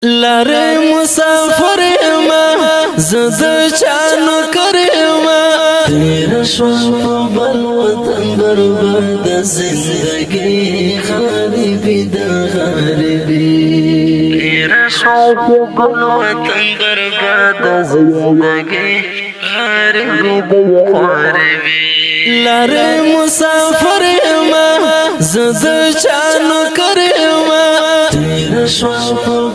لاره مسافر یما زد چانو کریما تیر شو بل وطن برباد زندگی خاربی دا خاربی تیر شو بل وطن برباد زندگی خاربی دا خاربی لاره مسافر یما زد چانو کریما تیر شو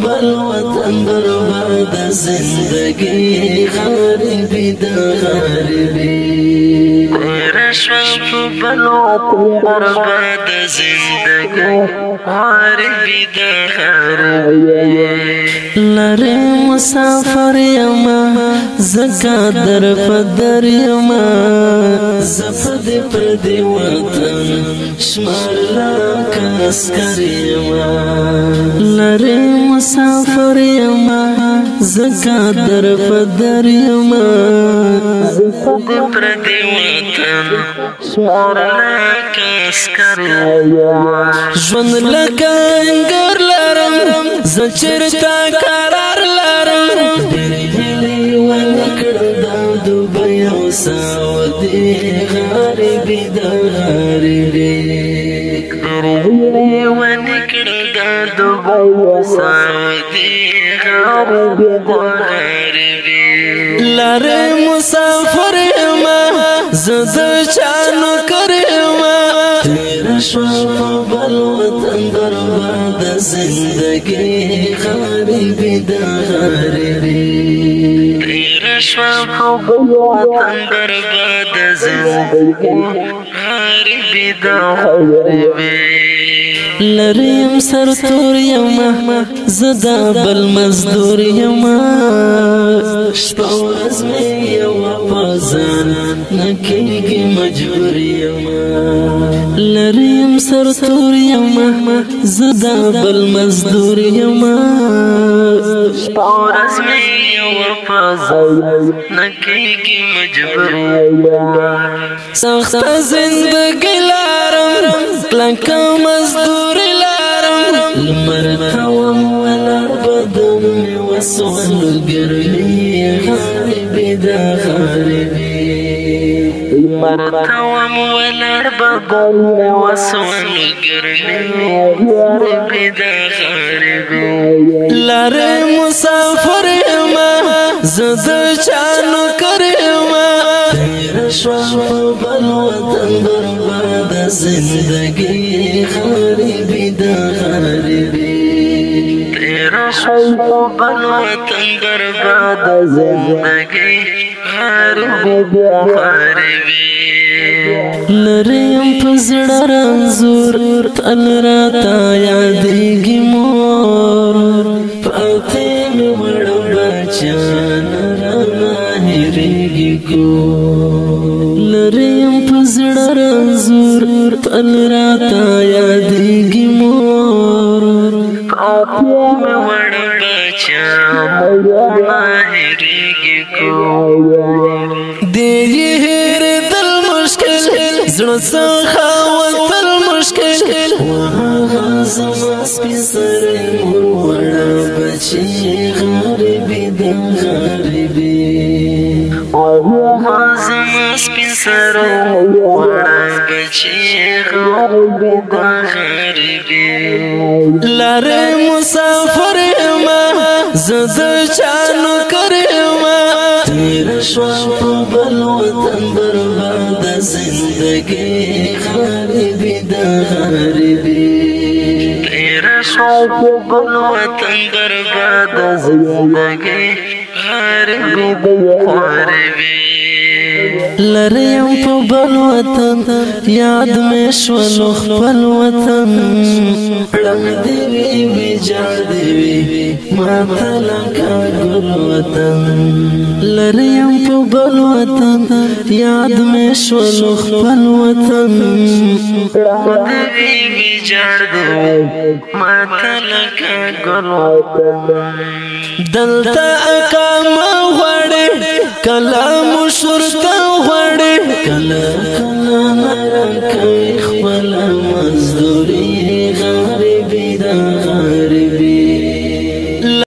بل وطن برباد زندگی خاربی دا خاربی تیر شو بل وطن برباد زندگی خاربی دا خاربی لاره مسافر یما زکا در پدر یما زفد پردی وطن شمالا کاسکر یما لاره مسافر یما زکا در پدر یما زفد پردی وطن شمالا کاسکر یما ژوند لکه انګور لرم زه چېرته قرار لرم ډېرې هیلې ونکړم د دوبۍ او سعودي غریبي د غریبي ډېرې هیلې ونکړم د دوبۍ او سعودي غریبي د غریبي لاره مسافر یما زه د چا نوکر یما تیر شو بل وطن برباد زندگی خاربی دا خاربی تیر شو بل وطن برباد زندگی خاربی دا خاربی لریم سر تور یما زدا بل مزدور یما شپه ورځ مې یوه په ځان نکېږي مجبور یما لریم سر تور یما زدا بل مزدور یما شپه ورځ مې یوه په ځان نکېږي مجبور یما سخته زندګي لرم کلکه مزدوري لرم لمر کوم ولر بدن مې وسول ګرمي خاربي دا خاربي لمر کوم ولر بدن مې وسول ګرمي خاربي دا خاربي لاره مسافر یما زه د چا نوکر یما تیر شو بل وطن برباد زندگی خاربی دا خاربی تیر شو بل وطن برباد زندگی خاربی دا خاربی لریم پزړه رنځور تل راته یادېږي مور پاتې مې وړو بچیان رانه هېرېږي کور لریم پزړه رنځور تل راته یادېږي مور پاتې مې وړو بچیان رانه هېرېږي کور دې یې هېرېدل مشکل زړه څخه وتل مشکل وهغه زما سپین سرې مور وړه بچي غریبي د غریبي وهغه زما سپین سرې وړه بچي غریبي د غریبي لاره مسافر یما زه د چا نوکر یما تیر شو بل وطن برباد زندگی خاربی دا خاربی تیر شو بل وطن برباد زندگی خاربی دا خاربی لریم په بل وطن یاد مې شولو خپل وطن ړنګ دې وي ویجاړ دې وي ماته لکه ګل وطن لریم په بل وطن یاد مې شولو خپل وطن ړنګ دې وي ویجاړ دې وي ماته لکه ګل وطن دلته اقامه غواړي کله مشرته غواړي کله کله نرم کوي خپله مزدوري